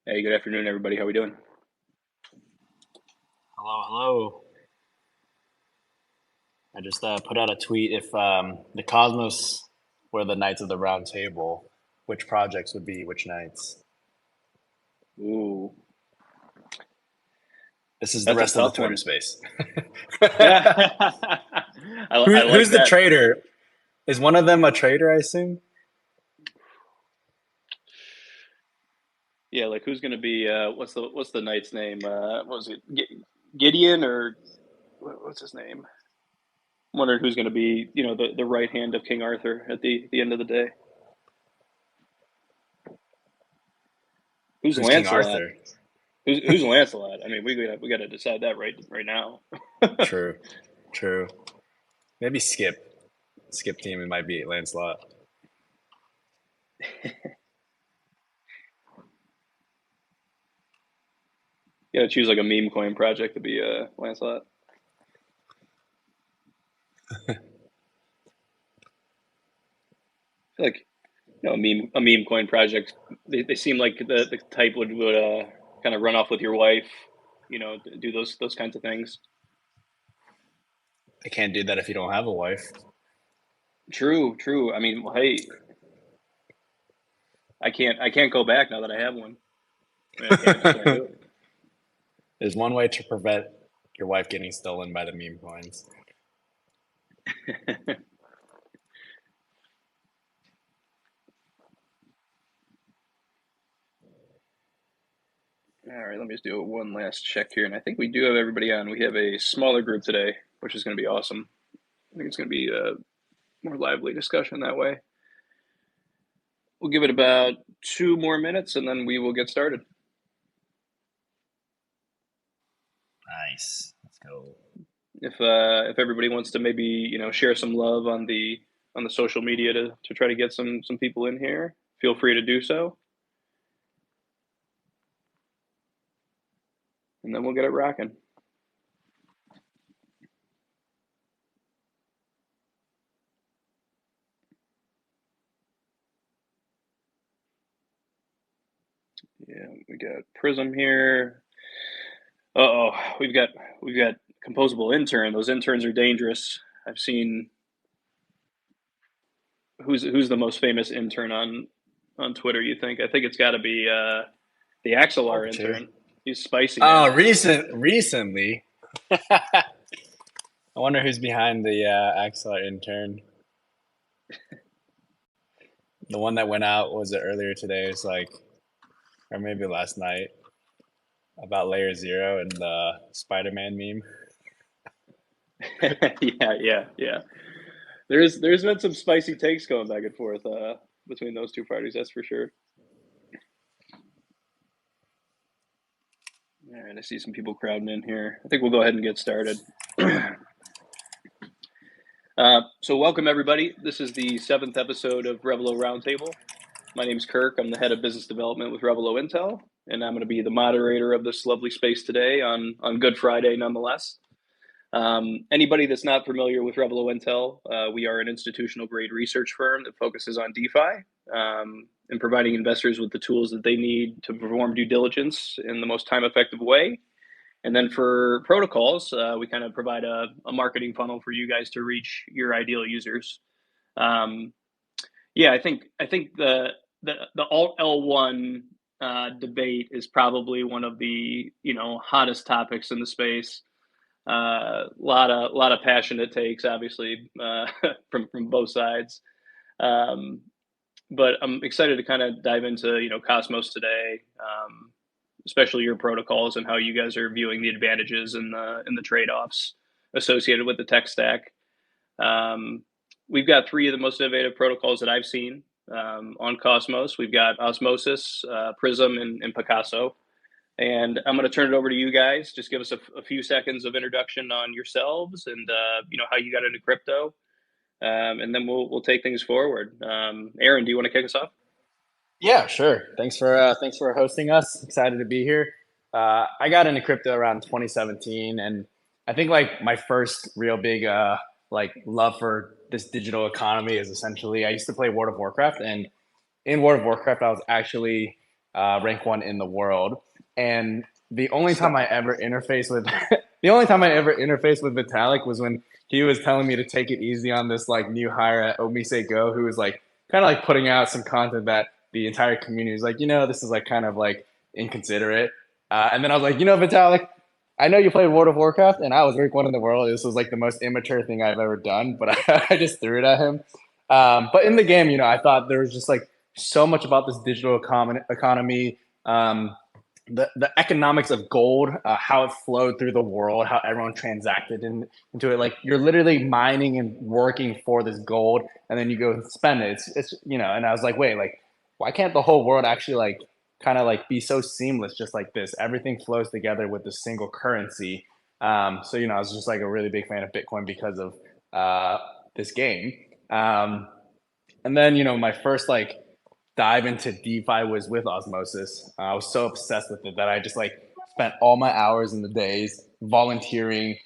Hey, good afternoon, everybody. How we doing? Hello, hello. I just put out a tweet if the Cosmos were the Knights of the Round Table, which projects would be which knights? Ooh, This is the that's a rest of the tough Twitter one. space. Yeah, I like Who's the that. traitor? Is one of them a traitor, I assume? Yeah, like who's gonna be? What's the knight's name? What was it? Gideon or what's his name? I'm wondering who's gonna be. The right hand of King Arthur at the end of the day. Who's Who's King Lancelot? Arthur? Who's Lancelot? I mean, we gotta decide that right now. True, true. Maybe Skip. Skip team, it might be Lancelot. You gotta choose like a meme coin project to be Lancelot. I feel like a meme coin project. They seem like the type would kind of run off with your wife. Do those kinds of things. I can't do that if you don't have a wife. True, true. I mean, well, hey, I can't go back now that I have one. I mean, I just can't do There's one way to prevent your wife getting stolen by the meme coins. it. All right, let me just do one last check here, and I think we do have everybody on. We have a smaller group today, which is going to be awesome. I think it's going to be a more lively discussion that way. We'll give it about 2 more minutes, and then we will get started. Nice. Let's go. If everybody wants to maybe share some love on the social media to try to get some people in here, feel free to do so, and then we'll get it rocking. Yeah, we got Prism here. Oh, we've got composable intern. Those interns are dangerous. I've seen who's the most famous intern on Twitter. You think? I think it's got to be the Axelar Overture. intern. He's spicy, man. Oh, recently. I wonder who's behind the Axel intern. The one that went out was it earlier today? It's like, or maybe last night about Layer Zero and the Spider-Man meme. Yeah, yeah, yeah. There's been some spicy takes going back and forth between those two parties. That's for sure. All right, I see some people crowding in here. I think we'll go ahead and get started. So welcome everybody. This is the seventh episode of Revelo Roundtable. My name is Kirk. I'm the head of business development with Revelo Intel, and I'm going to be the moderator of this lovely space today on Good Friday, nonetheless. Anybody that's not familiar with Revelo Intel, we are an institutional grade research firm that focuses on DeFi and providing investors with the tools that they need to perform due diligence in the most time effective way. And then for protocols, we kind of provide a marketing funnel for you guys to reach your ideal users. Um, yeah, I think the alt L1 debate is probably one of the hottest topics in the space. Lot of passion it takes, obviously, from both sides. Um, but I'm excited to kind of dive into Cosmos today, especially your protocols and how you guys are viewing the advantages and the trade offs associated with the tech stack. Um, we've got three of the most innovative protocols that I've seen on Cosmos. We've got Osmosis, Prism, and Picasso. And I'm going to turn it over to you guys. Just give us a few seconds of introduction on yourselves and how you got into crypto, and then we'll take things forward. Aaron, do you want to kick us off? Yeah, sure. Thanks for hosting us. Excited to be here. I got into crypto around 2017, and I think like my first real big like love for this digital economy is essentially I used to play World of Warcraft, and in World of Warcraft I was actually rank 1 in the world. And the only time I ever interfaced with the only time I ever interfaced with Vitalik was when he was telling me to take it easy on this like new hire at Omise Go, who was like kind of like putting out some content that the entire community was like, this is like kind of like inconsiderate. And then I was like, Vitalik, I know you played World of Warcraft, and I was rank 1 in the world. This was like the most immature thing I've ever done, but I just threw it at him. But in the game, I thought there was just like so much about this digital economy, the economics of gold, how it flowed through the world, how everyone transacted into it. Like you're literally mining and working for this gold, and then you go spend it. It's And I was like, wait, like why can't the whole world actually like kind of like be so seamless, just like this? Everything flows together with a single currency. So I was just like a really big fan of Bitcoin because of this game. And then my first like dive into DeFi was with Osmosis. I was so obsessed with it that I just like spent all my hours in the days volunteering,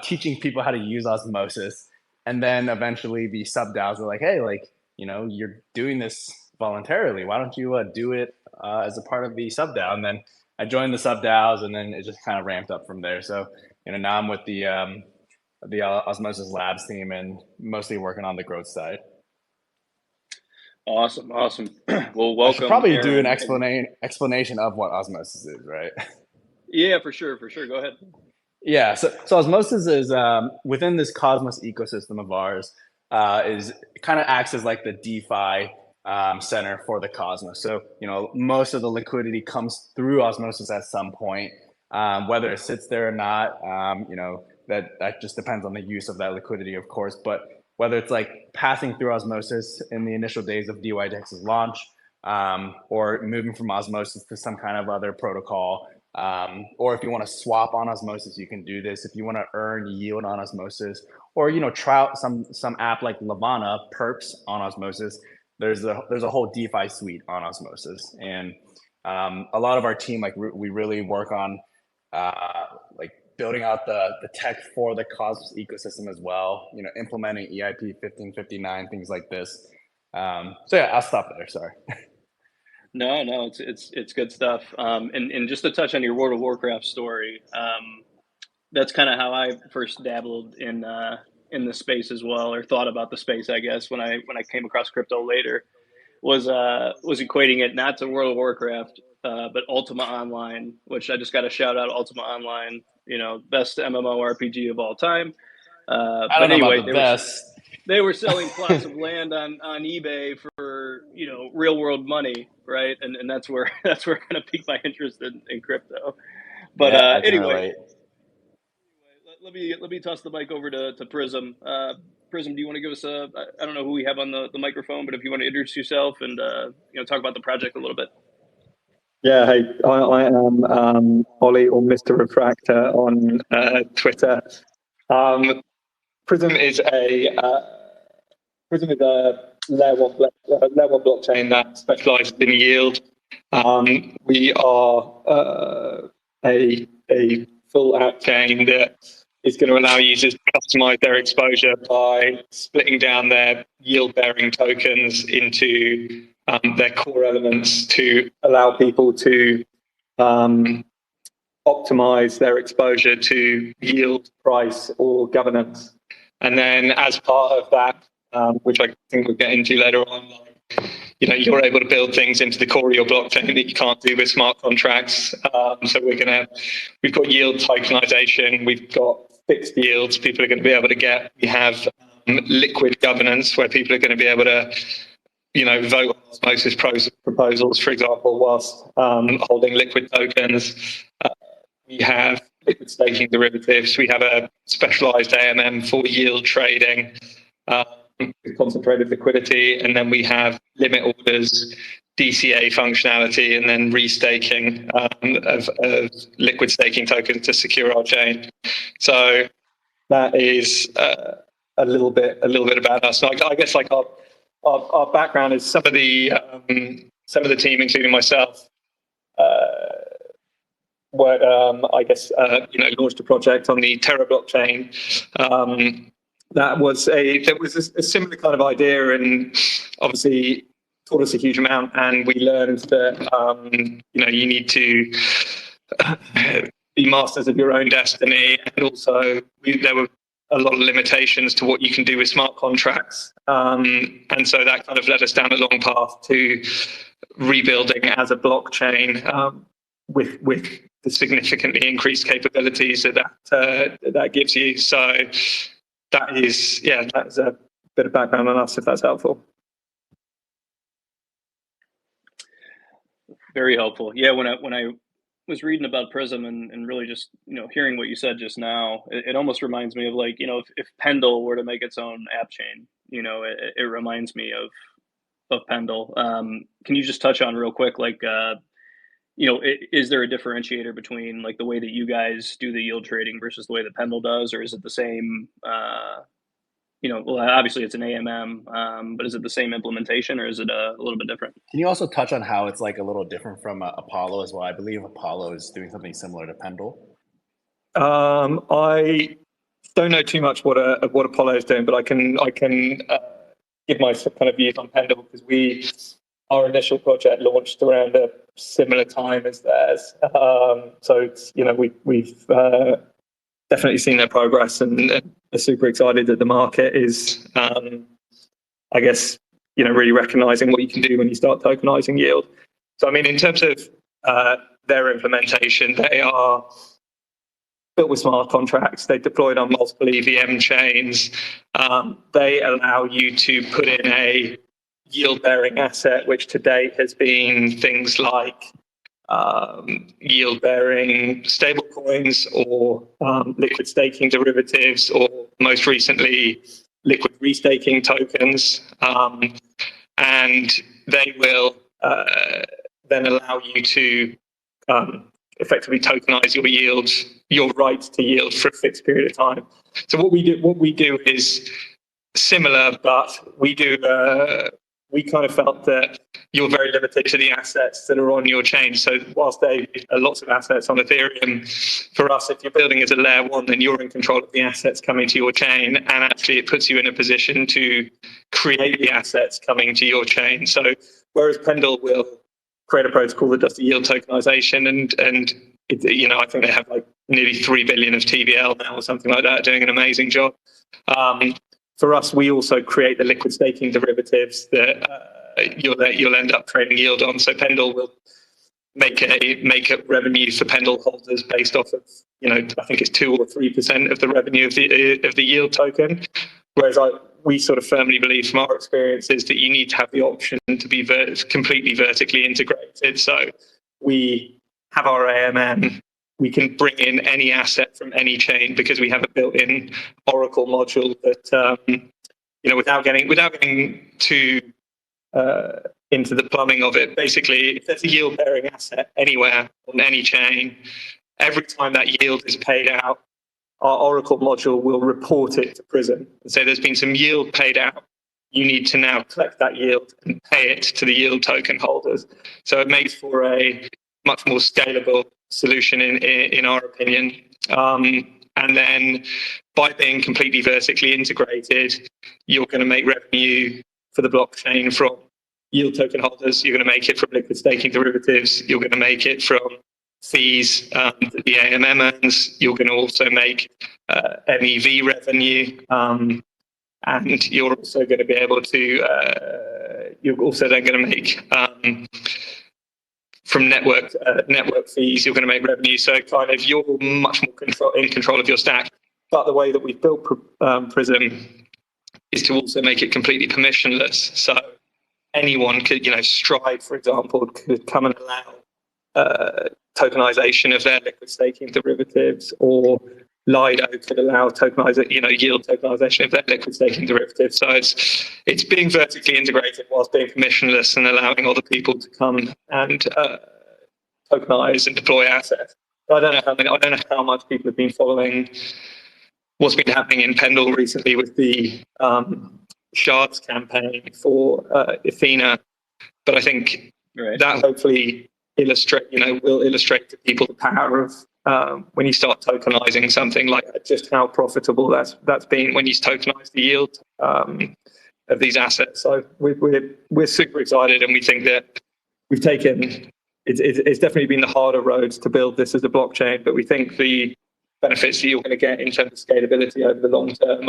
teaching people how to use Osmosis. And then eventually the sub DAOs were like, hey, like, you're doing this voluntarily. Why don't you do it as a part of the sub DAO? And then I joined the sub DAOs, and then it just kind of ramped up from there. So, now I'm with the Osmosis Labs team and mostly working on the growth side. Awesome. Well, welcome. I should probably do an explanation of what Osmosis is, right? Yeah, for sure. Go ahead. Yeah, so Osmosis is within this Cosmos ecosystem of ours, is kind of acts as like the DeFi center for the Cosmos. So most of the liquidity comes through Osmosis at some point, whether it sits there or not. That just depends on the use of that liquidity, of course, but whether it's like passing through Osmosis in the initial days of DYDX's launch, or moving from Osmosis to some kind of other protocol, or if you want to swap on Osmosis, you can do this. If you want to earn yield on Osmosis, or try out some app like Lavana Perps on Osmosis, there's a whole DeFi suite on Osmosis, and a lot of our team, like we really work on like building out the tech for the Cosmos ecosystem as well, implementing EIP 1559, things like this. So yeah, I'll stop there. Sorry. No, it's good stuff. And just to touch on your World of Warcraft story, that's kind of how I first dabbled in the space as well, or thought about the space, I guess, when I came across crypto later, was equating it not to World of Warcraft, but Ultima Online, which I just got to shout out Ultima Online, best MMORPG of all time. But anyway, they were selling plots of land on eBay for real world money, right? And that's where kind of piqued my interest in crypto. But yeah, anyway, let me toss the mic over to PRYZM. PRYZM, do you want to give us I don't know who we have on the microphone, but if you want to introduce yourself and talk about the project a little bit. Yeah, hey, I am Ollie, or Mr. Refractor on Twitter. PRYZM is a layer one blockchain that specializes in yield. We are a full app chain that is going to allow users to customize their exposure by splitting down their yield-bearing tokens into their core elements to allow people to optimize their exposure to yield, price, or governance. And then as part of that, which I think we'll get into later on, you're able to build things into the core of your blockchain that you can't do with smart contracts. So we've got yield tokenization, we've got fixed yields people are going to be able to get. We have liquid governance, where people are going to be able to vote on osmosis proposals, for example, whilst holding liquid tokens. We have liquid staking derivatives. We have a specialized AMM for yield trading with concentrated liquidity. And then we have limit orders, DCA functionality, and then restaking of liquid staking tokens to secure our chain. So that is a little bit about us. So I guess like our background is some of the team, including myself, launched a project on the Terra blockchain. That was a similar kind of idea, and obviously taught us a huge amount, and we learned that you need to be masters of your own destiny, and also there were a lot of limitations to what you can do with smart contracts, and so that kind of led us down a long path to rebuilding as a blockchain with the significantly increased capabilities that gives you. So that's a bit of background on us, if that's helpful. Very helpful. Yeah, when I was reading about Prism and really just hearing what you said just now, it almost reminds me of, like, if Pendle were to make its own app chain, it reminds me of Pendle. Can you just touch on real quick, like, is there a differentiator between, like, the way that you guys do the yield trading versus the way that Pendle does, or is it the same? Well, obviously it's an AMM, but is it the same implementation, or is it a little bit different? Can you also touch on how it's like a little different from Apollo as well? I believe Apollo is doing something similar to Pendle. I don't know too much what Apollo is doing, but I can give my kind of views on Pendle, because our initial project launched around a similar time as theirs. So it's, we've definitely seen their progress, and are super excited that the market is, I guess, really recognizing what you can do when you start tokenizing yield. So, I mean, in terms of their implementation, they are built with smart contracts. They deployed on multiple EVM chains. They allow you to put in a yield-bearing asset, which to date has been things like yield-bearing stablecoins, or liquid staking derivatives, or most recently liquid restaking tokens, and they will then allow you to effectively tokenize your yield, your right to yield, for a fixed period of time. So what we do is similar, but we kind of felt that you're very limited to the assets that are on your chain. So whilst there are lots of assets on Ethereum, for us, if you're building as a layer one, then you're in control of the assets coming to your chain, and actually it puts you in a position to create the assets coming to your chain. So whereas Pendle will create a protocol that does the yield tokenization, and I think they have like nearly 3 billion of TVL now or something like that, doing an amazing job. For us, we also create the liquid staking derivatives that you'll end up trading yield on. So Pendle will make a revenue for Pendle holders based off of, I think it's 2 or 3% of the revenue of the yield token. Whereas we sort of firmly believe from our experiences that you need to have the option to be completely vertically integrated. So we have our AMM. We can bring in any asset from any chain because we have a built-in Oracle module that, without getting too into the plumbing of it, basically, if there's a yield-bearing asset anywhere on any chain, every time that yield is paid out, our Oracle module will report it to Prism and say there's been some yield paid out. You need to now collect that yield and pay it to the yield token holders. So it makes for a much more scalable solution in our opinion. And then by being completely vertically integrated, you're going to make revenue for the blockchain from yield token holders. You're going to make it from liquid staking derivatives. You're going to make it from fees that the AMM earns. You're going to also make MEV revenue. And you're also going to be able to, you're also then going to make from network fees, you're going to make revenue. So kind of you're much more in control of your stack. But the way that we've built Prism is to also make it completely permissionless. So anyone could, Stride, for example, could come and allow tokenization of their liquid staking derivatives, or Lido could allow yield tokenization of their liquid staking derivatives. So it's being vertically integrated whilst being permissionless and allowing other people to come and tokenize and deploy assets. I don't know how much people have been following what's been happening in Pendle recently with the shards campaign for Athena, but I think that hopefully will illustrate to people the power of when you start tokenizing something like that, just how profitable that's been when you tokenize the yield. these assets. So we're super excited, and we think that we've taken it's definitely been the harder road to build this as a blockchain, but we think the benefits that you're going to get in terms of scalability over the long term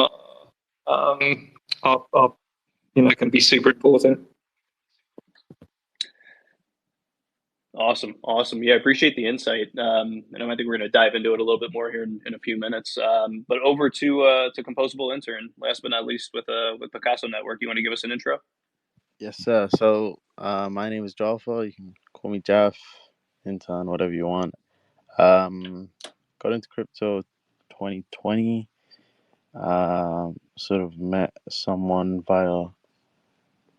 are can be super important. Awesome. Yeah, I appreciate the insight. And I think we're going to dive into it a little bit more here in a few minutes. But over to Composable Intern, last but not least, with Picasso Network. You want to give us an intro? Yes, sir. So my name is Jaffa. You can call me Jaff, Intern, whatever you want. Got into crypto 2020. Sort of met someone via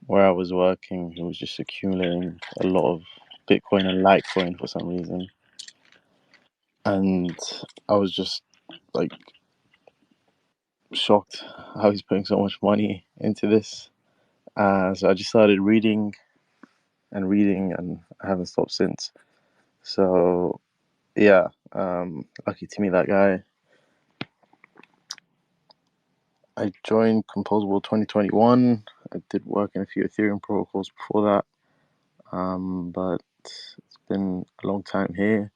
where I was working who was just accumulating a lot of Bitcoin and Litecoin for some reason. And I was just like shocked how he's putting so much money into this. So I just started reading, and I haven't stopped since. So yeah, lucky to meet that guy. I joined Composable 2021. I did work in a few Ethereum protocols before that, but it's been a long time here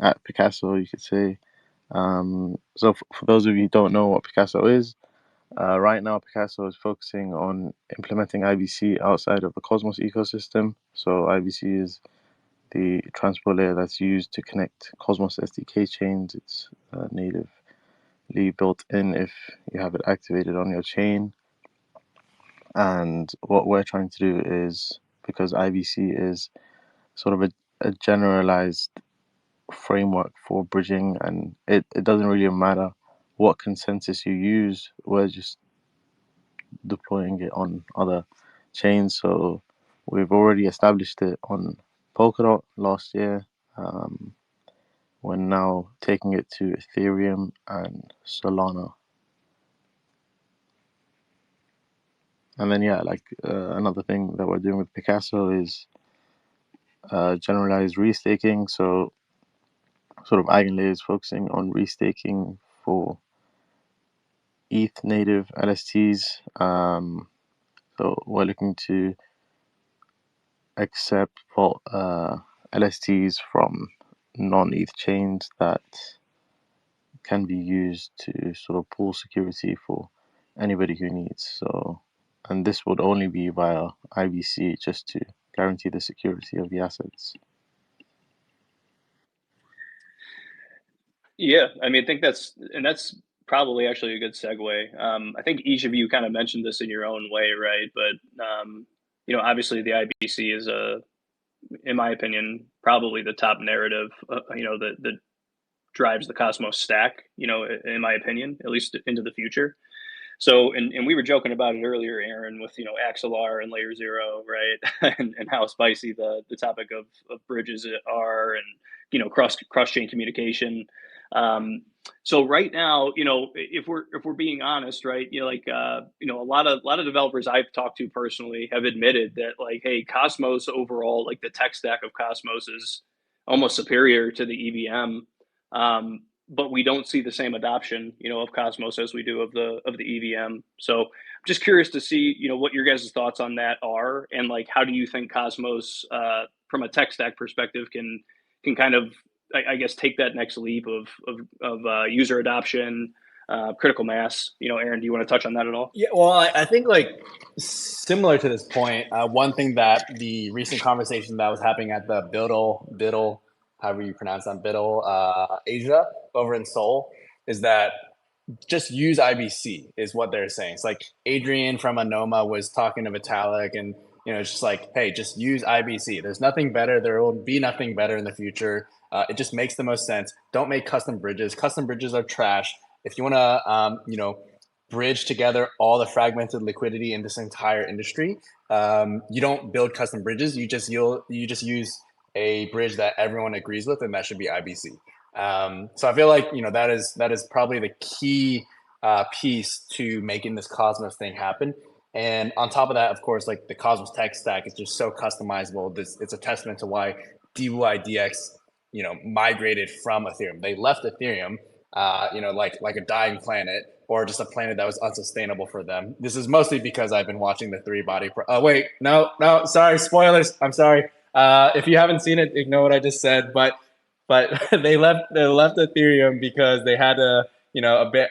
at Picasso, you could say. So for those of you who don't know what Picasso is, right now Picasso is focusing on implementing IBC outside of the Cosmos ecosystem. So IBC is the transport layer that's used to connect Cosmos SDK chains. It's natively built in if you have it activated on your chain. And what we're trying to do is, because IBC is sort of a generalized framework for bridging, and it doesn't really matter what consensus you use, we're just deploying it on other chains. So we've already established it on Polkadot last year. We're now taking it to Ethereum and Solana. And then, another thing that we're doing with Picasso is generalized restaking. So, sort of eigenlayers focusing on restaking for ETH native LSTs. So, we're looking to accept LSTs from non-ETH chains that can be used to sort of pool security for anybody who needs. So, and this would only be via IBC just to guarantee the security of the assets. Yeah, I mean, I think that's probably actually a good segue. I think each of you kind of mentioned this in your own way, right? But obviously the IBC is in my opinion, probably the top narrative. That drives the Cosmos stack. In my opinion, at least into the future. So, and we were joking about it earlier, Aaron, with Axelar and Layer Zero, right, and how spicy the topic of bridges are, and cross chain communication. So right now, if we're being honest, right, a lot of developers I've talked to personally have admitted that, like, hey, Cosmos overall, like the tech stack of Cosmos is almost superior to the EVM. But we don't see the same adoption, of Cosmos as we do of the EVM. So I'm just curious to see, what your guys' thoughts on that are, and like, how do you think Cosmos, from a tech stack perspective, can kind of, I guess, take that next leap of user adoption, critical mass. Aaron, do you want to touch on that at all? Yeah, well, I think like similar to this point, one thing that the recent conversation that was happening at the Biddle, however you pronounce that, Biddle, Asia over in Seoul, is that just use IBC is what they're saying. It's like Adrian from Anoma was talking to Vitalik, and it's just like, hey, just use IBC. There's nothing better. There will be nothing better in the future. It just makes the most sense. Don't make custom bridges. Custom bridges are trash. If you want to, bridge together all the fragmented liquidity in this entire industry, you don't build custom bridges. You just use a bridge that everyone agrees with, and that should be IBC. So I feel like that is probably the key piece to making this Cosmos thing happen. And on top of that, of course, like the Cosmos tech stack is just so customizable. It's a testament to why DYDX migrated from Ethereum. They left Ethereum like a dying planet or just a planet that was unsustainable for them. This is mostly because I've been watching the wait, no, sorry, spoilers. I'm sorry. If you haven't seen it, ignore what I just said. But they left Ethereum because they had to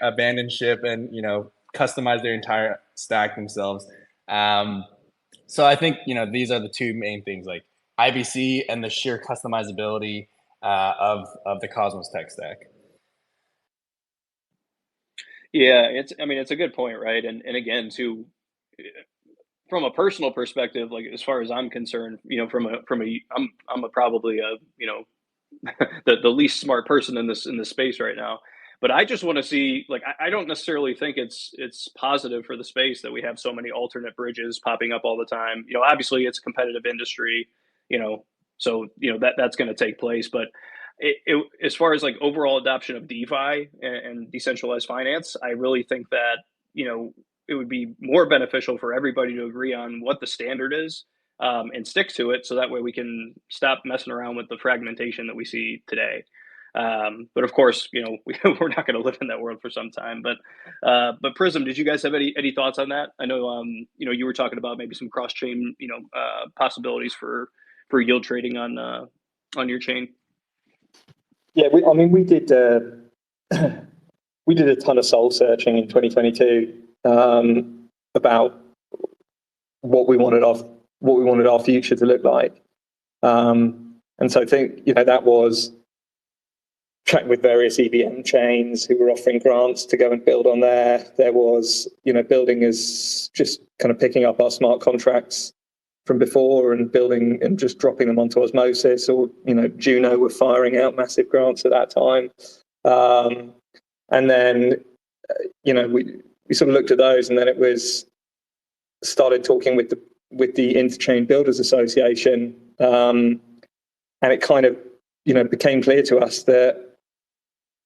abandon ship and customize their entire stack themselves. So I think these are the two main things, like IBC and the sheer customizability of the Cosmos tech stack. Yeah, it's a good point, right? And again, too, from a personal perspective, like as far as I'm concerned, I'm probably a the least smart person in this space right now. But I just want to see, like, I don't necessarily think it's positive for the space that we have so many alternate bridges popping up all the time. Obviously it's a competitive industry, so that's going to take place. But as far as like overall adoption of DeFi and decentralized finance, I really think that it would be more beneficial for everybody to agree on what the standard is, and stick to it, so that way we can stop messing around with the fragmentation that we see today. But of course, we're not going to live in that world for some time. But PRYZM, did you guys have any thoughts on that? I know you were talking about maybe some cross chain possibilities for yield trading on your chain. Yeah, we did we did a ton of soul searching in 2022 about what we wanted our future to look like, and so I think that was tracking with various EVM chains who were offering grants to go and build on there. There was building as just kind of picking up our smart contracts from before and building and just dropping them onto Osmosis, or Juno were firing out massive grants at that time, and then we sort of looked at those, and then it was started talking with the Interchain Builders Association, and it kind of became clear to us that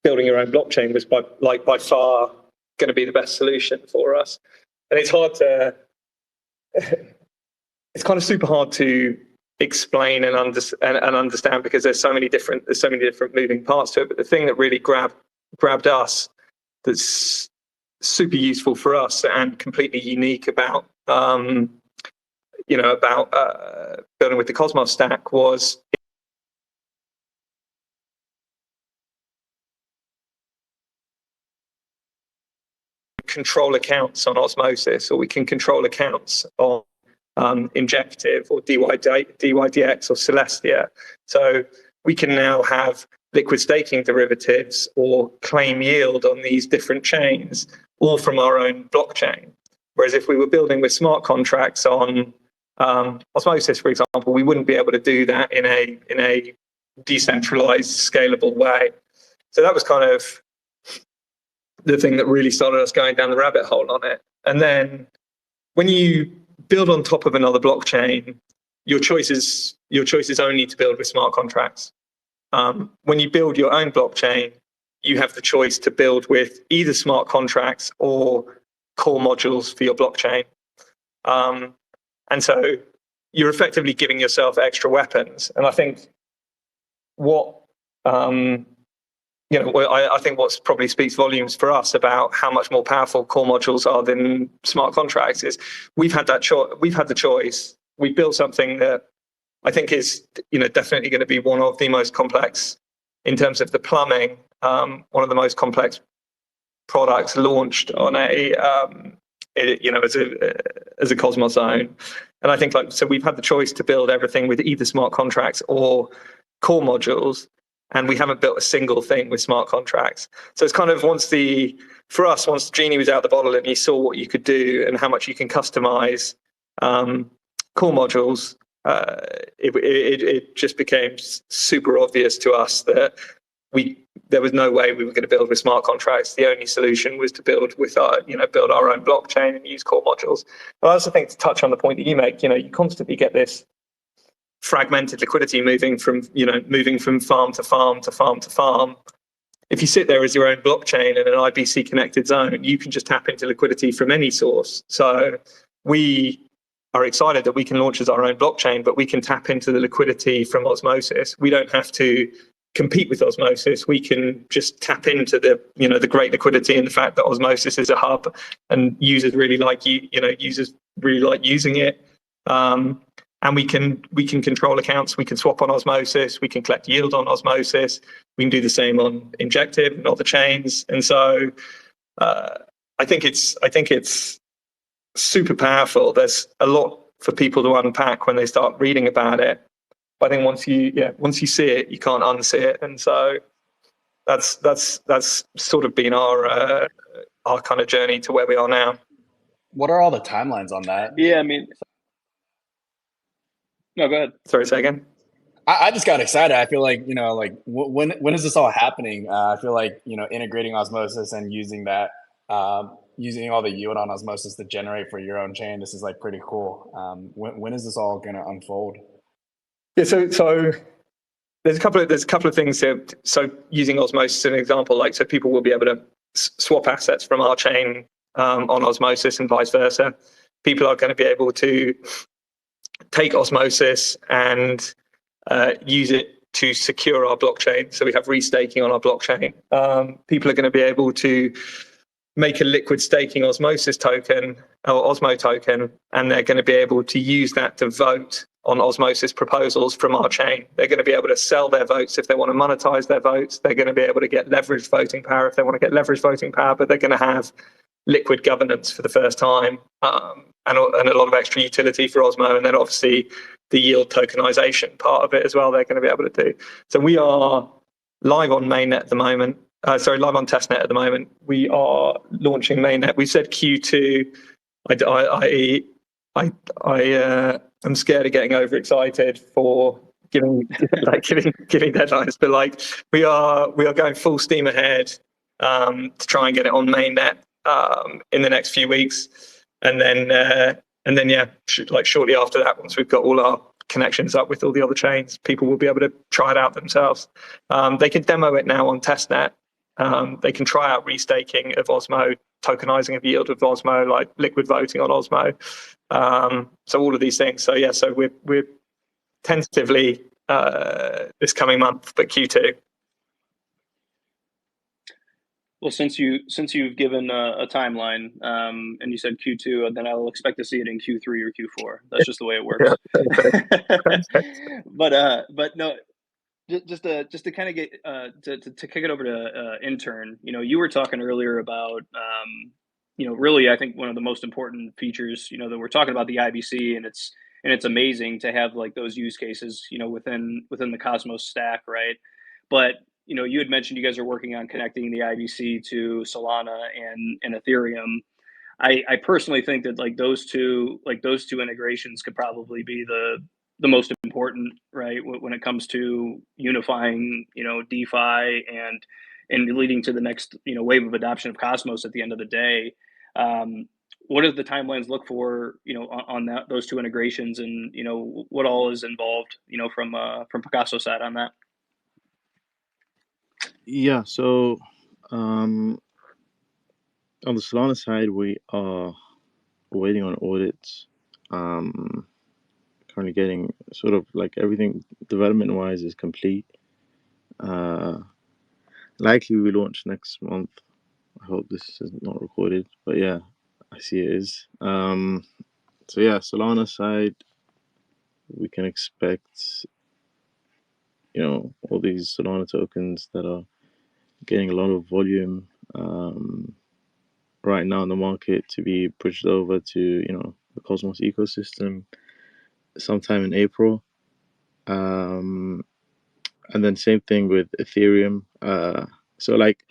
building your own blockchain was by far going to be the best solution for us. And it's hard to it's kind of super hard to explain and understand, because there's so many different moving parts to it. But the thing that really grabbed us, that's super useful for us and completely unique about building with the Cosmos stack, was control accounts on Osmosis, or we can control accounts on Injective or DYDX or Celestia. So we can now have liquid staking derivatives or claim yield on these different chains, all from our own blockchain. Whereas if we were building with smart contracts on Osmosis, for example, we wouldn't be able to do that in a decentralized, scalable way. So that was kind of the thing that really started us going down the rabbit hole on it. And then when you build on top of another blockchain, your choice is only to build with smart contracts. When you build your own blockchain, you have the choice to build with either smart contracts or core modules for your blockchain. And so you're effectively giving yourself extra weapons. And I think I think what probably speaks volumes for us about how much more powerful core modules are than smart contracts is we've had the choice. We built something that I think is definitely going to be one of the most complex in terms of the plumbing, one of the most complex products launched on as a Cosmos zone. And I think so we've had the choice to build everything with either smart contracts or core modules, and we haven't built a single thing with smart contracts. So it's kind of once the genie was out the bottle and you saw what you could do and how much you can customize core modules, it just became super obvious to us that there was no way we were going to build with smart contracts. The only solution was to build with build our own blockchain and use core modules. But I also think, to touch on the point that you make, you constantly get this fragmented liquidity moving from farm to farm to farm to farm. If you sit there as your own blockchain in an IBC connected zone, you can just tap into liquidity from any source. So we are excited that we can launch as our own blockchain, but we can tap into the liquidity from Osmosis. We don't have to compete with Osmosis. We can just tap into the the great liquidity and the fact that Osmosis is a hub and users really like users really like using it. And we can control accounts. We can swap on Osmosis. We can collect yield on Osmosis. We can do the same on Injective and other chains. And so I think it's super powerful. There's a lot for people to unpack when they start reading about it. But I think once you see it, you can't unsee it. And so that's sort of been our kind of journey to where we are now. What are all the timelines on that? Yeah, I mean, no, go ahead. Sorry, say again. I just got excited. I feel like, like when is this all happening? I feel like, integrating Osmosis and using that, using all the yield on Osmosis to generate for your own chain. This is like pretty cool. When is this all going to unfold? Yeah, so there's a couple of things here. So using Osmosis as an example, like, so people will be able to swap assets from our chain on Osmosis and vice versa. People are going to be able to take Osmosis and use it to secure our blockchain. So we have restaking on our blockchain. People are going to be able to make a liquid staking Osmosis token or Osmo token, and they're going to be able to use that to vote on Osmosis proposals from our chain. They're going to be able to sell their votes if they want to monetize their votes. They're going to be able to get leveraged voting power if they want to get leveraged voting power, but they're going to have liquid governance for the first time, and a lot of extra utility for Osmo, and then obviously the yield tokenization part of it as well they're going to be able to do. So we are live on mainnet at the moment. Live on testnet at the moment. We are launching mainnet. We said Q2. I'm scared of getting overexcited for giving deadlines, but like we are going full steam ahead to try and get it on mainnet in the next few weeks, and then shortly after that, once we've got all our connections up with all the other chains, people will be able to try it out themselves. They can demo it now on testnet. They can try out restaking of Osmo, tokenizing of yield of Osmo, like liquid voting on Osmo. So all of these things. So we're tentatively this coming month, but Q2. Well, since you've given a timeline, and you said Q2, then I'll expect to see it in Q3 or Q4. That's just the way it works. But no, just to kind of get to kick it over to intern. You were talking earlier about really, I think one of the most important features, that we're talking about the IBC, and it's amazing to have like those use cases, within the Cosmos stack, right? But you had mentioned you guys are working on connecting the IBC to Solana and Ethereum. I personally think that like those two integrations could probably be the most important, right, when it comes to unifying, DeFi and leading to the next, wave of adoption of Cosmos at the end of the day. What do the timelines look for, on those two integrations, and what all is involved, from Picasso side on that? Yeah, so on the Solana side, we are waiting on audits. Currently getting sort of like everything development wise is complete. Likely we launch next month. I hope this is not recorded, but yeah, I see it is. So yeah, Solana side, we can expect, all these Solana tokens that are getting a lot of volume right now in the market to be pushed over to, the Cosmos ecosystem sometime in April. And then same thing with Ethereum. So like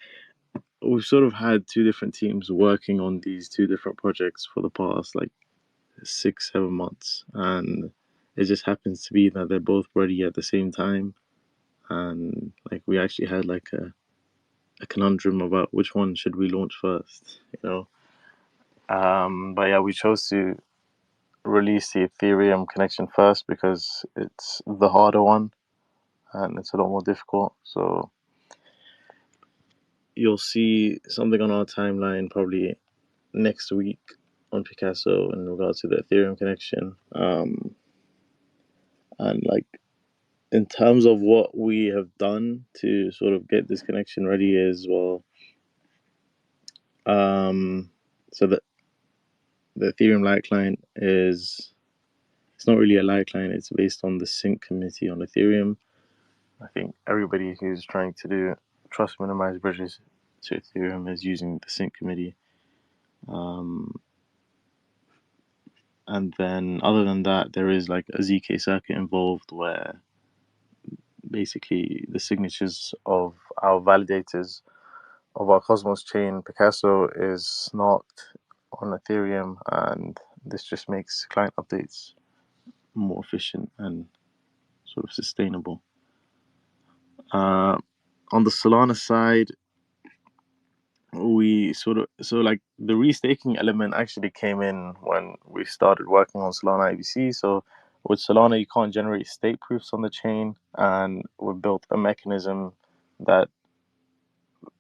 we've sort of had two different teams working on these two different projects for the past like 6-7 months, and it just happens to be that they're both ready at the same time. And like we actually had like a conundrum about which one should we launch first, but yeah, we chose to release the Ethereum connection first because it's the harder one and it's a lot more difficult. So you'll see something on our timeline probably next week on Picasso in regards to the Ethereum connection. And like in terms of what we have done to sort of get this connection ready as well, so that the Ethereum light client it's not really a light client. It's based on the sync committee on Ethereum. I think everybody who's trying to do trust minimized bridges to Ethereum is using the sync committee. And then other than that, there is like a ZK circuit involved where basically the signatures of our validators of our Cosmos chain Picasso is not on Ethereum, and this just makes client updates more efficient and sort of sustainable. On the Solana side, we like the restaking element actually came in when we started working on Solana IBC. So with Solana, you can't generate state proofs on the chain, and we built a mechanism that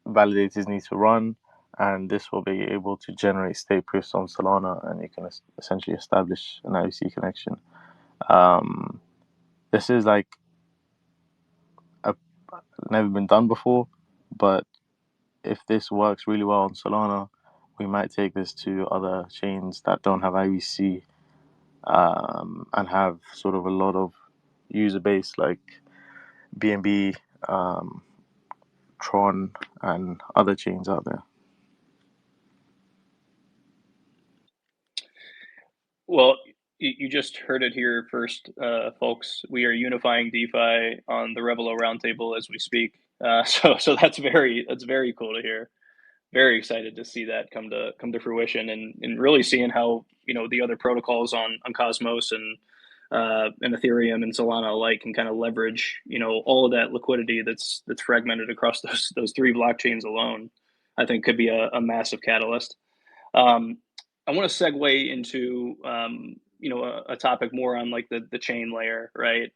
validators need to run, and this will be able to generate state proofs on Solana, and you can essentially establish an IBC connection. This is like never been done before, but if this works really well on Solana, we might take this to other chains that don't have IBC and have sort of a lot of user base like BNB, Tron, and other chains out there. Well, you just heard it here first, folks. We are unifying DeFi on the Revelo Roundtable as we speak. So that's very cool to hear. Very excited to see that come to fruition, and really seeing how the other protocols on Cosmos and Ethereum and Solana alike can kind of leverage all of that liquidity that's fragmented across those three blockchains alone. I think could be a massive catalyst. I want to segue into a topic more on like the chain layer, right?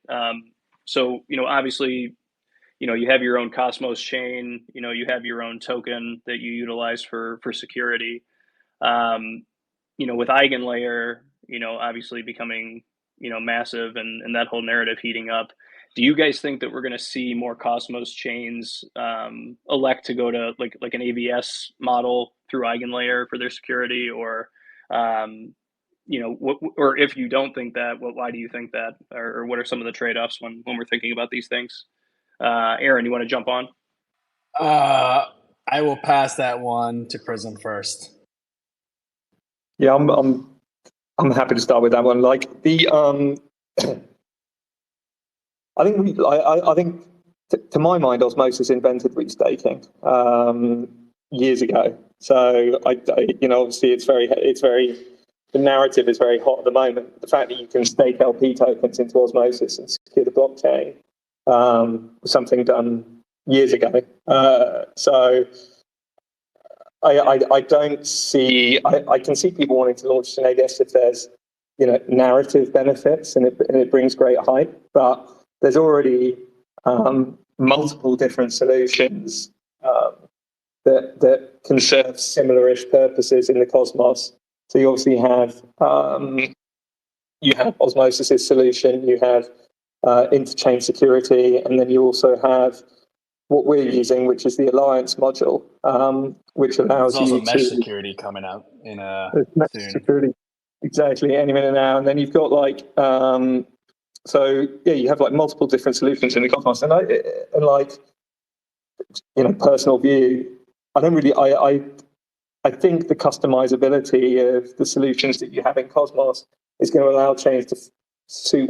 So obviously you have your own Cosmos chain, you have your own token that you utilize for security. With EigenLayer, obviously becoming massive, and that whole narrative heating up. Do you guys think that we're going to see more Cosmos chains elect to go to like an AVS model through EigenLayer for their security, or or if you don't think that, why do you think that, or what are some of the trade-offs when we're thinking about these things? Aaron, you want to jump on? I will pass that one to PRYZM first. Yeah, I'm happy to start with that one. Like the I think to my mind, osmosis invented restaking years ago. So I obviously it's very the narrative is very hot at the moment. The fact that you can stake LP tokens into osmosis and secure the blockchain was something done years ago. So I don't see. I can see people wanting to launch an AVS if there's narrative benefits and it brings great hype, but there's already multiple different solutions that can serve similar-ish purposes in the Cosmos. So you obviously have Osmosis's solution, you have interchain security, and then you also have what we're using, which is the Alliance module, which allows There's also you mesh to security coming out in mesh soon. security. Exactly, any minute now, and then you've got like you have like multiple different solutions in the Cosmos, and personal view, I think the customizability of the solutions that you have in Cosmos is going to allow chains to suit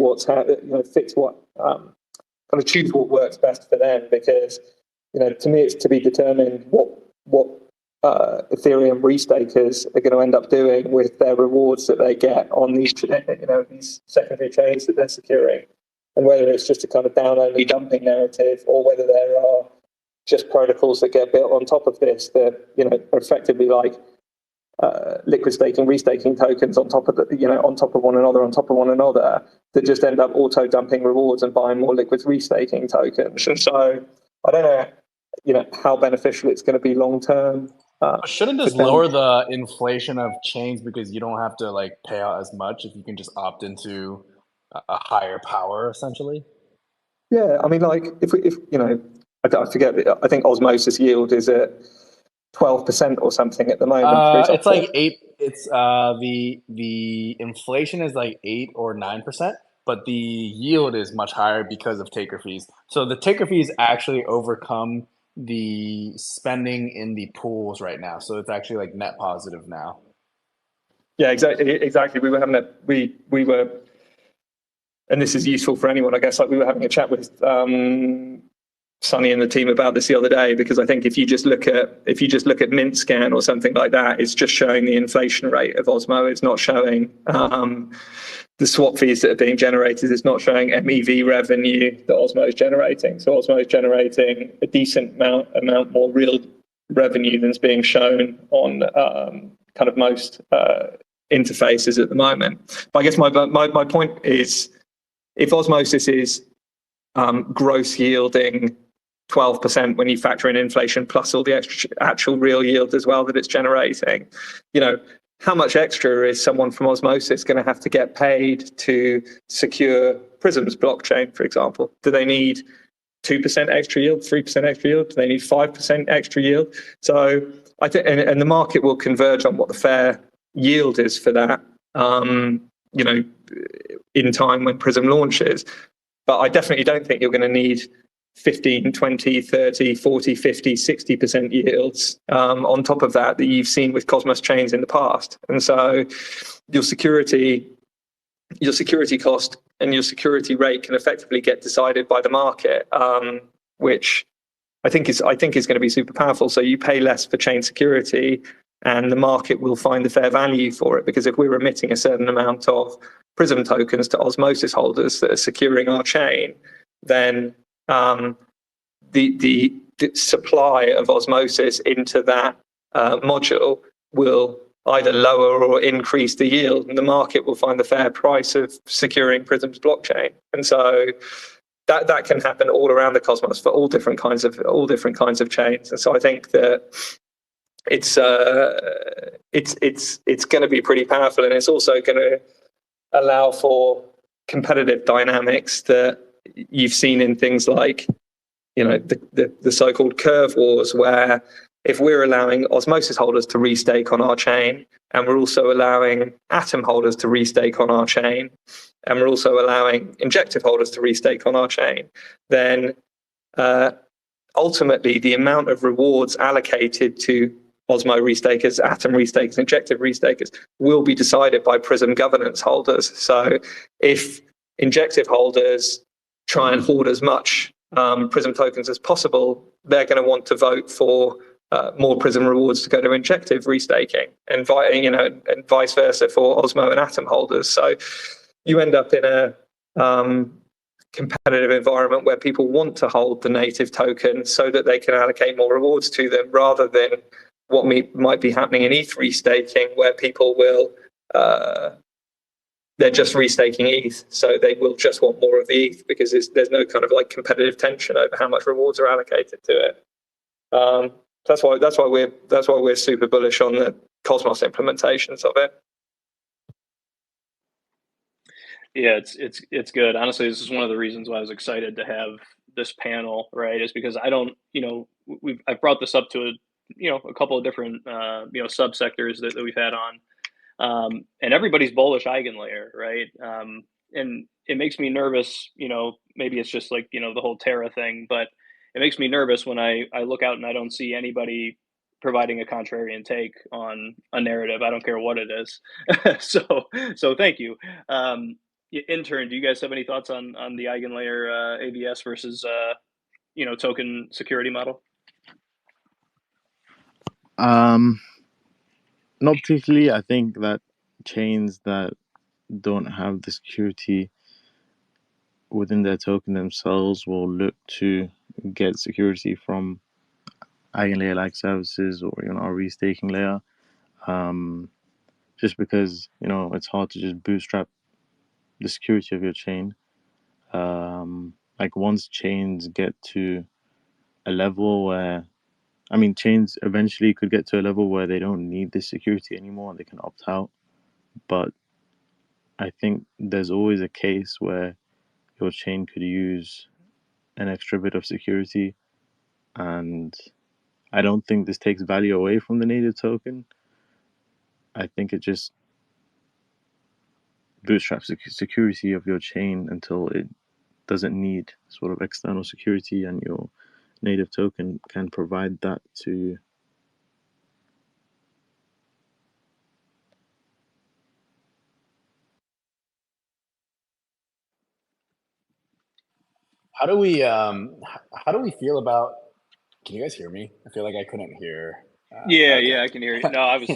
fix what kind of choose what works best for them, because to me it's to be determined what Ethereum restakers are going to end up doing with their rewards that they get on these these secondary chains that they're securing, and whether it's just a kind of down only dumping narrative, or whether there are just protocols that get built on top of this that are effectively like liquid staking, restaking tokens on top of on top of one another that just end up auto dumping rewards and buying more liquid restaking tokens. And so I don't know, how beneficial it's going to be long term. Shouldn't this lower the inflation of chains because you don't have to like pay out as much if you can just opt into a higher power essentially? Yeah, I mean, like if you know, I forget. I think osmosis yield is at 12% or something at the moment, for example. It's like 8. It's the inflation is like 8 or 9%, but the yield is much higher because of taker fees. So the taker fees actually overcome the spending in the pools right now. So it's actually like net positive now. Yeah, exactly. We were having we were, and this is useful for anyone, I guess. Like we were having a chat with Sonny and the team about this the other day, because I think if you just look at Mint Scan or something like that, it's just showing the inflation rate of Osmo. It's not showing the swap fees that are being generated. It's not showing MEV revenue that Osmo is generating. So Osmo is generating a decent amount more real revenue than's being shown on kind of most interfaces at the moment. But I guess my point is, if osmosis is gross yielding 12% when you factor in inflation plus all the extra actual real yield as well that it's generating, you know, how much extra is someone from osmosis going to have to get paid to secure Prism's blockchain, for example? Do they need 2% extra yield, 3% extra yield? Do they need 5% extra yield? So I think, and the market will converge on what the fair yield is for that, you know, in time when Prism launches. But I definitely don't think you're going to need 15, 20, 30, 40, 50, 60% yields on top of that you've seen with Cosmos chains in the past. And so your security cost and your security rate can effectively get decided by the market, which I think is going to be super powerful. So you pay less for chain security, and the market will find the fair value for it. Because if we're emitting a certain amount of Prism tokens to osmosis holders that are securing our chain, then the supply of osmosis into that module will either lower or increase the yield, and the market will find the fair price of securing Prism's blockchain. And so that can happen all around the Cosmos for all different kinds of chains. And so I think that it's going to be pretty powerful, and it's also going to allow for competitive dynamics that you've seen in things like, you know, the so-called curve wars, where if we're allowing osmosis holders to restake on our chain, and we're also allowing atom holders to restake on our chain, and we're also allowing injective holders to restake on our chain, then ultimately the amount of rewards allocated to Osmo restakers, atom restakers, injective restakers will be decided by Prism governance holders. So if injective holders try and hoard as much Prism tokens as possible, they're going to want to vote for more Prism rewards to go to injective restaking, and vice versa for Osmo and atom holders. So you end up in a competitive environment where people want to hold the native token so that they can allocate more rewards to them, rather than what might be happening in ETH restaking, where people will they're just restaking ETH, so they will just want more of the ETH because there's no kind of like competitive tension over how much rewards are allocated to it. That's why we're super bullish on the Cosmos implementations of it. Yeah, it's good. Honestly, this is one of the reasons why I was excited to have this panel, right? Is because I don't, I've brought this up to a couple of different subsectors that we've had on, and everybody's bullish eigenlayer, right? And it makes me nervous. Maybe it's just like the whole Terra thing, but it makes me nervous when I look out and I don't see anybody providing a contrarian take on a narrative. I don't care what it is. So thank you. Intern, do you guys have any thoughts on the eigenlayer ABS versus token security model? Not particularly. I think that chains that don't have the security within their token themselves will look to get security from eigenlayer like services or our restaking layer, just because it's hard to just bootstrap the security of your chain. Like once chains get to a level where, chains eventually could get to a level where they don't need this security anymore and they can opt out. But I think there's always a case where your chain could use an extra bit of security, and I don't think this takes value away from the native token. I think it just bootstraps the security of your chain until it doesn't need sort of external security, and your native token can provide that to. How do we feel about? Can you guys hear me? I feel like I couldn't hear. Yeah, Okay. yeah, I can hear you. No, I was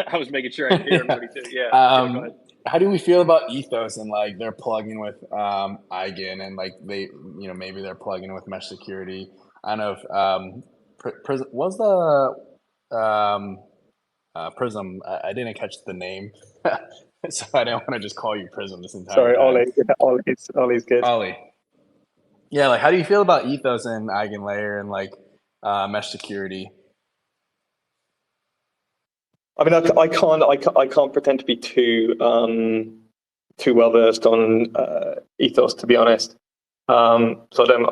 I was making sure I could hear everybody too. Yeah, yeah, go ahead. How do we feel about Ethos and like they're plugging with Eigen, and like they, maybe they're plugging with mesh security? I don't know if Prism was the Prism. I didn't catch the name, so I didn't want to just call you Prism this entire Sorry, time. Ollie's good. Ollie. Yeah, like how do you feel about Ethos and Eigenlayer and like mesh security? I mean, I can't pretend to be too well versed on ethos, to be honest. So I don't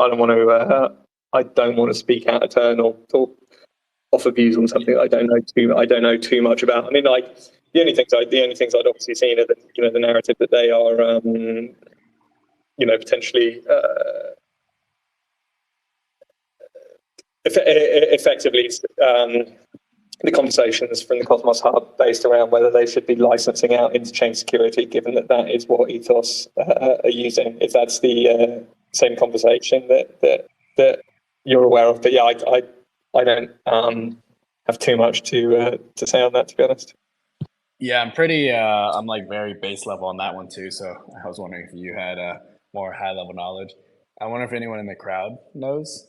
want to speak out of turn or offer views on something I don't know too much about. I mean, like the only things I'd obviously seen are the narrative that they are potentially effectively the conversations from the Cosmos Hub based around whether they should be licensing out interchain security, given that is what Ethos are using. If that's the same conversation that you're aware of, but yeah, I don't have too much to say on that, to be honest. Yeah, I'm like very base level on that one too. So I was wondering if you had more high level knowledge. I wonder if anyone in the crowd knows,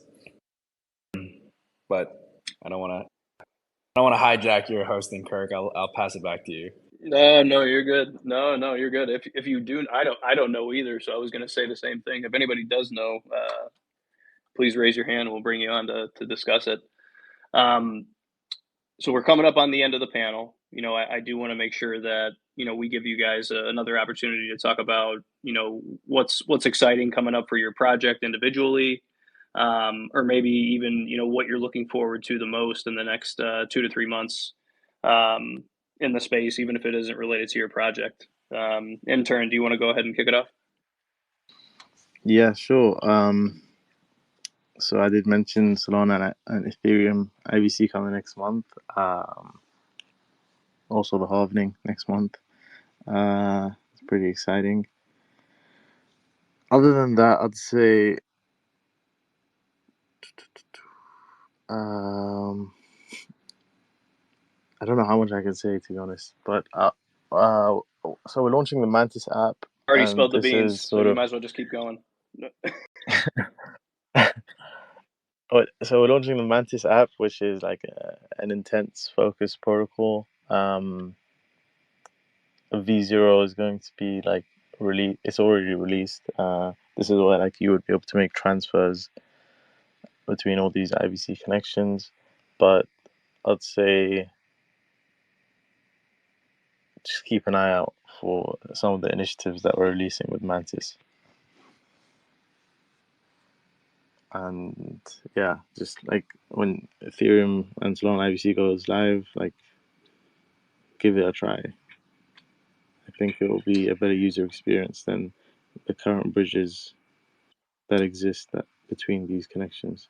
but I don't want to hijack your hosting, Kirk. I'll pass it back to you. No, you're good. No, you're good. If you do, I don't know either. So I was going to say the same thing. If anybody does know, please raise your hand and we'll bring you on to discuss it. So we're coming up on the end of the panel. I do want to make sure that we give you guys another opportunity to talk about what's exciting coming up for your project individually, or maybe even what you're looking forward to the most in the next 2 to 3 months in the space, even if it isn't related to your project. Intern, do you want to go ahead and kick it off? Yeah, sure. So I did mention Solana and Ethereum IBC coming next month. Also the halvening next month. It's pretty exciting. Other than that, I'd say I don't know how much I can say, to be honest. But so we're launching the Mantis app. Already And spilled the this beans, is so you might as well just keep going. So we're launching the Mantis app, which is like an intense focus protocol. V0 is going to be like released. It's already released. This is where like you would be able to make transfers between all these IBC connections. But I'd say just keep an eye out for some of the initiatives that we're releasing with Mantis. And yeah, just like when Ethereum and Solana IBC goes live, like give it a try. I think it will be a better user experience than the current bridges that exist between these connections.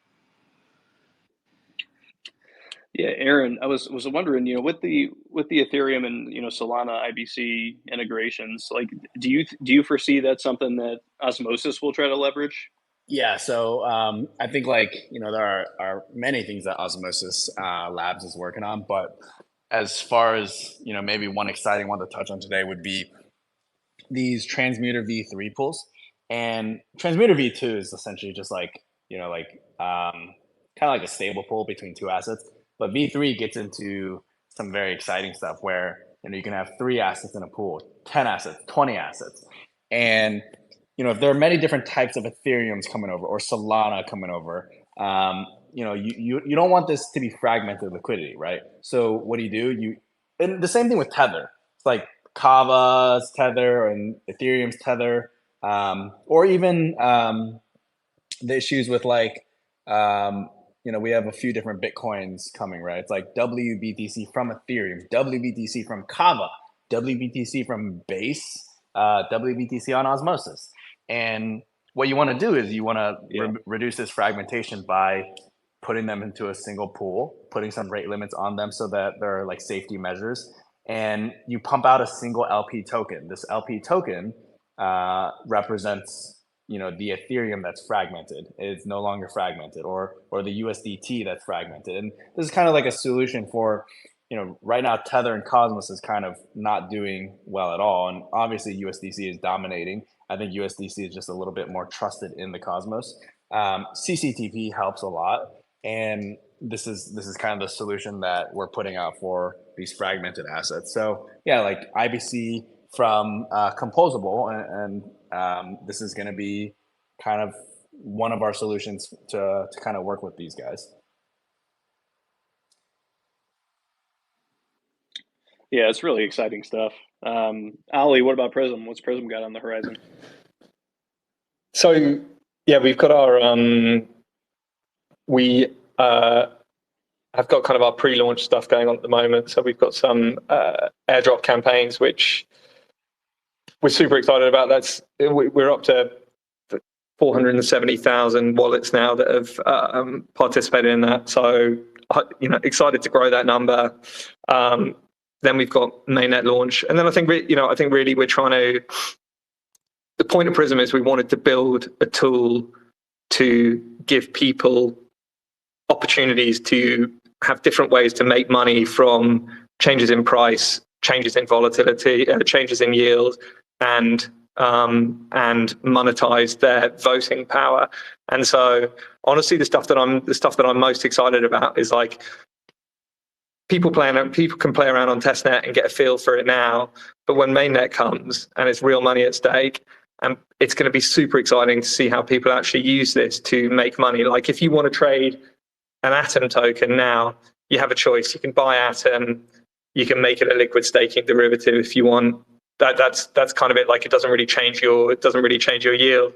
Yeah, Aaron, I was wondering, with the Ethereum and Solana IBC integrations, like, do you foresee that's something that Osmosis will try to leverage? Yeah, so I think there are many things that Osmosis Labs is working on, but as far as maybe one exciting one to touch on today would be these transmuter v3 pools. And transmuter v2 is essentially just like kind of like a stable pool between two assets, but v3 gets into some very exciting stuff where you can have 3 assets in a pool, 10 assets, 20 assets. And if there are many different types of Ethereums coming over or Solana coming over, you don't want this to be fragmented liquidity, right? So what do? And the same thing with Tether. It's like Kava's Tether and Ethereum's Tether, or even the issues with like, we have a few different Bitcoins coming, right? It's like WBTC from Ethereum, WBTC from Kava, WBTC from Base, WBTC on Osmosis. And what you want to do is you want to reduce this fragmentation by putting them into a single pool, putting some rate limits on them so that there are like safety measures. And you pump out a single LP token. This LP token represents the Ethereum that's fragmented. It's no longer fragmented, or the USDT that's fragmented. And this is kind of like a solution for, right now Tether and Cosmos is kind of not doing well at all. And obviously USDC is dominating. I think USDC is just a little bit more trusted in the Cosmos. CCTP helps a lot. And this is kind of the solution that we're putting out for these fragmented assets. So yeah, like IBC from Composable, and this is going to be kind of one of our solutions to kind of work with these guys. Yeah, it's really exciting stuff. Ali, what about PRYZM? What's PRYZM got on the horizon? So yeah, we've got our we have got kind of our pre-launch stuff going on at the moment. So we've got some airdrop campaigns which we're super excited about. We're up to 470,000 wallets now that have participated in that. So excited to grow that number. Then we've got mainnet launch, and then I think really we're trying to. The point of PRYZM is we wanted to build a tool to give people opportunities to have different ways to make money from changes in price, changes in volatility, changes in yield, and monetize their voting power. And so honestly, the stuff that I'm most excited about is like people can play around on testnet and get a feel for it now, but when mainnet comes and it's real money at stake, and it's going to be super exciting to see how people actually use this to make money. Like if you want to trade an Atom token now, you have a choice. You can buy Atom, you can make it a liquid staking derivative if you want. That's kind of it. Like it doesn't really change your yield.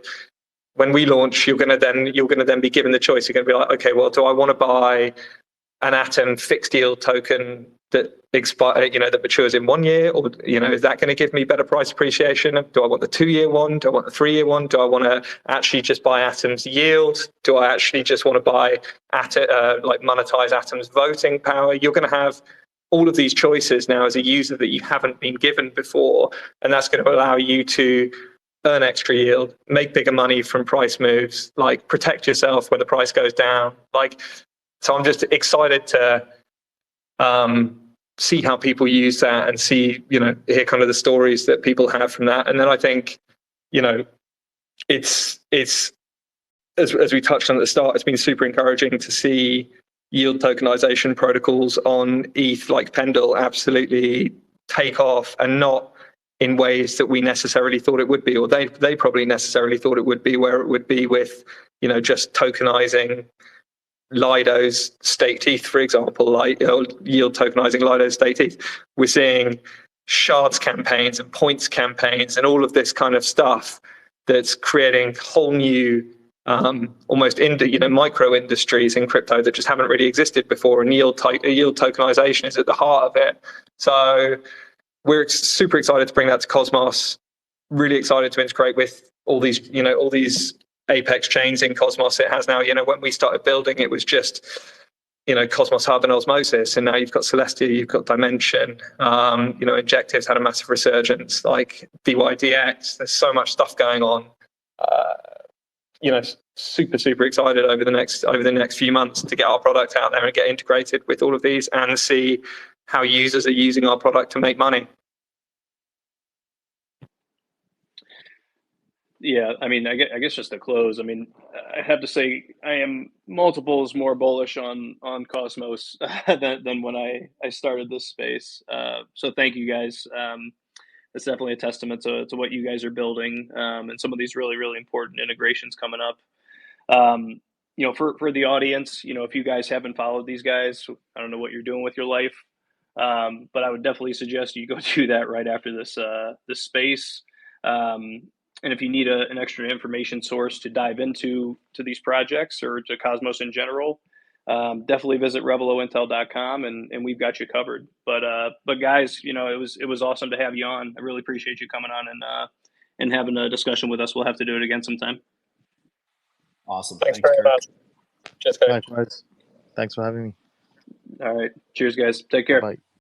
When we launch, you're gonna then be given the choice. You're gonna be like, okay, well, do I want to buy an Atom fixed yield token that that matures in 1 year, or is that going to give me better price appreciation? Do I want the 2-year one? Do I want the 3-year one? Do I want to actually just buy Atom's yield? Do I actually just want to buy monetize Atom's voting power? You're going to have all of these choices now as a user that you haven't been given before, and that's going to allow you to earn extra yield, make bigger money from price moves, like protect yourself when the price goes down. So I'm just excited to see how people use that and hear kind of the stories that people have from that. And then I think, it's as we touched on at the start, it's been super encouraging to see yield tokenization protocols on ETH like Pendle absolutely take off, and not in ways that we necessarily thought it would be, or they probably necessarily thought it would be, where it would be with just tokenizing Lido's staked ETH, for example, yield tokenizing Lido's staked ETH. We're seeing shards campaigns and points campaigns and all of this kind of stuff that's creating whole new almost micro industries in crypto that just haven't really existed before, and yield tokenization is at the heart of it. So we're super excited to bring that to Cosmos. Really excited to integrate with all these Apex chains in Cosmos. It has now, when we started building, it was just, Cosmos Hub and Osmosis, and now you've got Celestia, you've got Dimension, Injectives had a massive resurgence, like DYDX. There's so much stuff going on. Super excited over the next few months to get our product out there and get integrated with all of these and see how users are using our product to make money. Yeah, I mean, I guess just to close, I mean, I have to say I am multiples more bullish on Cosmos than when I started this space. So thank you guys. It's definitely a testament to what you guys are building, and some of these really important integrations coming up. For the audience, if you guys haven't followed these guys, I don't know what you're doing with your life, but I would definitely suggest you go do that right after this space. And if you need an extra information source to dive into these projects or to Cosmos in general, definitely visit revelointel.com and we've got you covered. But guys, it was awesome to have you on. I really appreciate you coming on and having a discussion with us. We'll have to do it again sometime. Awesome. Thanks very Kirk. much. Cheers, guys. Likewise. Thanks for having me. All right. Cheers, guys. Take care. Bye.